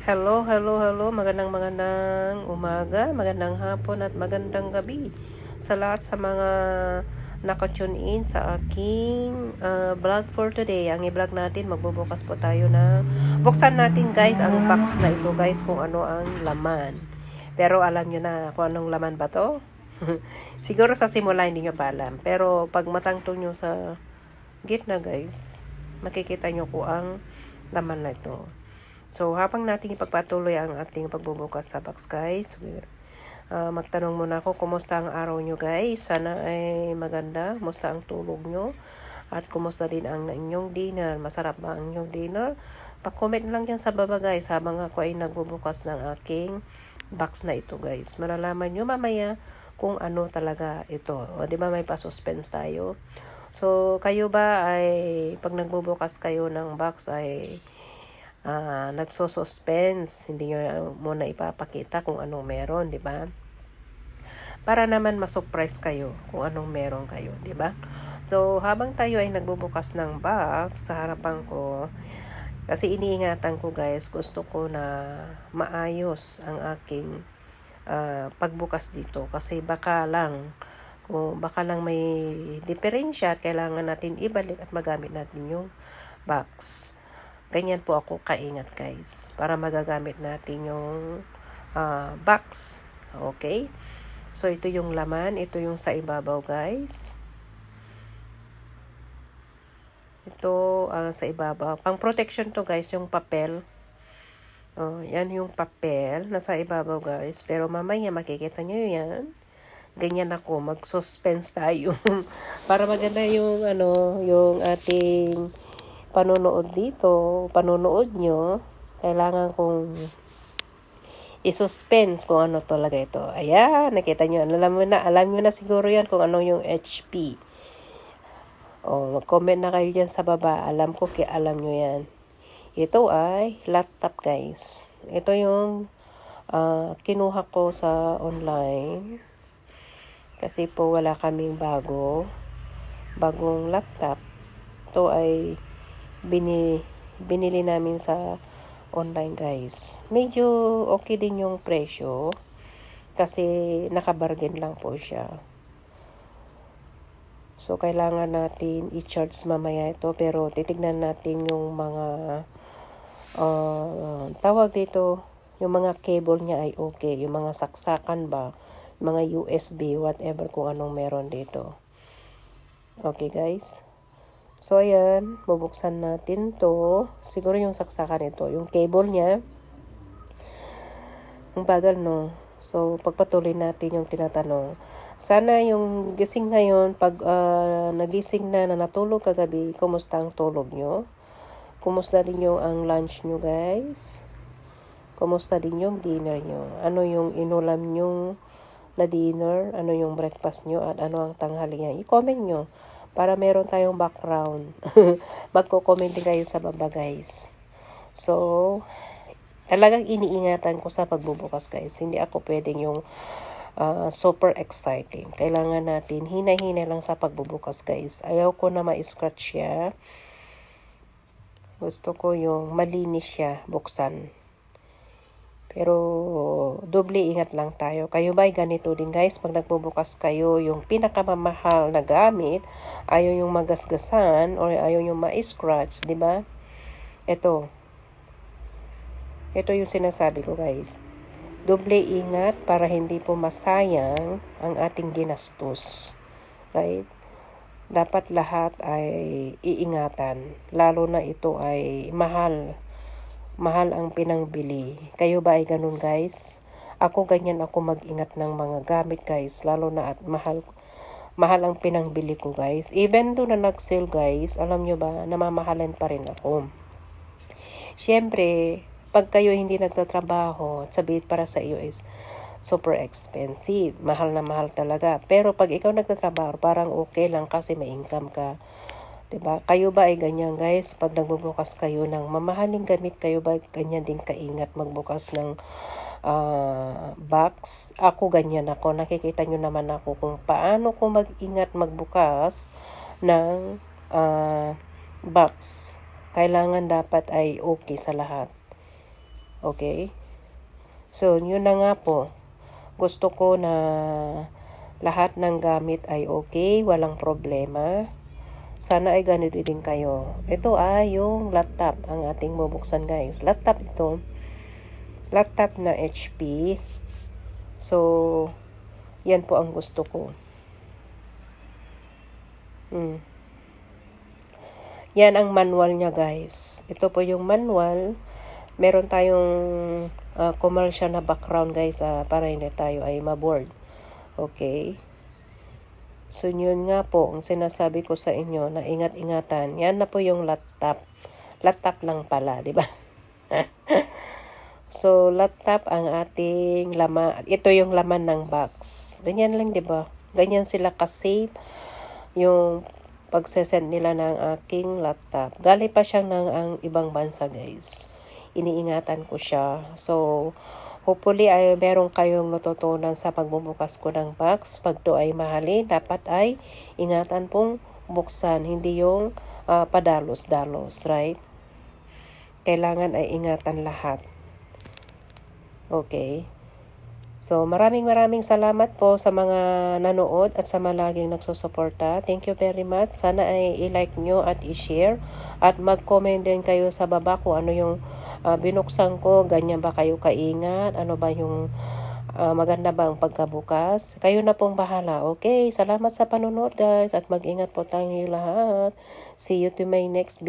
Hello, hello, hello. Magandang umaga, magandang hapon at magandang gabi sa lahat sa mga naka-tune in sa aking vlog for today. Ang i-vlog natin, magbubukas po tayo na buksan natin guys ang box na ito guys kung ano ang laman. Pero alam nyo na kung anong laman ba to? Siguro sa simula hindi nyo pa alam. Pero pag matangtong nyo sa gitna guys, makikita nyo kung ang laman na ito. So, habang natin ipagpatuloy ang ating pagbubukas sa box guys, magtanong muna ako, kumusta ang araw nyo guys? Sana ay maganda, kumusta ang tulog nyo? At kumusta din ang inyong dinner? Masarap ba ang inyong dinner? Pa-comment lang yan sa baba guys, habang ako ay nagbubukas ng aking box na ito guys. Malalaman nyo mamaya kung ano talaga ito. O di ba may pa-suspense tayo? So, kayo ba ay, pag nagbubukas kayo ng box ay nagso-suspense, hindi nyo muna ipapakita kung anong meron, di ba? Para naman ma-surprise kayo kung anong meron kayo, di ba? So, habang tayo ay nagbubukas ng box sa harapan ko, kasi iniingatan ko guys, gusto ko na maayos ang aking pagbukas dito. Kasi baka lang, kung baka lang may diferensya at kailangan natin ibalik at magamit natin yung box. Ganyan po ako kaingat guys, para magagamit natin yung box. Okay? So, ito yung laman. Ito yung sa ibabaw guys. Ito sa ibabaw. Pang protection to guys, yung papel. Yan yung papel. Nasa ibabaw guys. Pero mamaya makikita nyo yan. Ganyan ako. Mag-suspense tayo. Para maganda yung, yung ating panonood dito, panonood nyo, kailangan kong i-suspense kung ano talaga ito. Ayan, nakita nyo. Alam nyo na siguro yan kung ano yung HP. Mag-comment na kayo dyan sa baba. Alam ko, alam nyo yan. Ito ay laptop guys. Ito yung kinuha ko sa online. Kasi po wala kaming bagong laptop. Ito ay binili namin sa online guys. Medyo okay din yung presyo kasi nakabargain lang po siya. So, kailangan natin i-charge mamaya ito, pero titignan natin yung mga tawag dito, yung mga cable niya ay okay. Yung mga saksakan ba, mga USB, whatever kung anong meron dito. Okay guys. So, ayan, bubuksan natin to. Siguro yung saksakan ito. Yung cable niya, ang bagal, no? So, pagpatuloy natin yung tinatanong. Sana yung gising ngayon, pag nagising na natulog kagabi, kumusta ang tulog nyo? Kumusta din yung ang lunch nyo, guys? Kumusta din yung dinner nyo? Ano yung inulam nyo na dinner? Ano yung breakfast nyo? At ano ang tanghali niya? I-comment nyo para meron tayong background. Magko-comment din kayo sa baba guys. So, talagang iniingatan ko sa pagbubukas guys. Hindi ako pwedeng yung super exciting. Kailangan natin hina-hina lang sa pagbubukas guys. Ayaw ko na ma-scratch siya. Gusto ko yung malinis siya buksan. Pero, doble ingat lang tayo. Kayo ba ay ganito din guys? Pag nagbubukas kayo, yung pinakamamahal na gamit, ayaw yung magasgasan or ayaw yung ma-scratch, di ba? Ito yung sinasabi ko guys. Doble ingat para hindi po masayang ang ating ginastos. Right? Dapat lahat ay iingatan. Lalo na ito ay mahal. Mahal ang pinangbili. Kayo ba ay ganun guys? Ako ganyan ako mag-ingat ng mga gamit guys. Lalo na at mahal ang pinangbili ko guys. Even do na nag-sale guys, alam nyo ba, namamahalan pa rin ako. Siyempre, pag kayo hindi nagtatrabaho, sabihin para sa iyo is super expensive. Mahal na mahal talaga. Pero pag ikaw nagtatrabaho, parang okay lang kasi may income ka. Diba? Kayo ba ay ganyan guys? Pag nagbubukas kayo ng mamahaling gamit, kayo ba ganyan din kaingat magbukas ng box? Ako ganyan ako. Nakikita nyo naman ako kung paano ko mag-ingat magbukas ng box. Kailangan dapat ay okay sa lahat. Okay? So, yun na nga po. Gusto ko na lahat ng gamit ay okay, walang problema. Sana ay ganito din kayo. Ito ay yung laptop ang ating bubuksan, guys. Laptop ito. Laptop na HP. So, yan po ang gusto ko. Yan ang manual niya, guys. Ito po yung manual. Meron tayong commercial na background, guys, para hindi tayo ay maboard. Okay? So, yun nga po, ang sinasabi ko sa inyo na ingat-ingatan. Yan na po yung laptop. Laptop lang pala, di ba? So, laptop ang ating laman. Ito yung laman ng box. Ganyan lang, di ba? Ganyan sila ka-safe yung pagsesend nila ng aking laptop. Galing pa siya ng ang ibang bansa, guys. Iniingatan ko siya. So, hopefully ay meron kayong natutunan sa pagbubukas ko ng box. Pag to ay mahalin, dapat ay ingatan pong buksan. Hindi yung padalos-dalos, right? Kailangan ay ingatan lahat. Okay. So, maraming salamat po sa mga nanood at sa mga laging nagsusuporta. Thank you very much. Sana ay i-like nyo at i-share. At mag-comment din kayo sa baba kung ano yung binuksan ko. Ganyan ba kayo kaingat? Ano ba yung maganda ba ang pagkabukas? Kayo na pong bahala. Okay, salamat sa panonood, guys. At mag-ingat po tayo lahat. See you to my next video.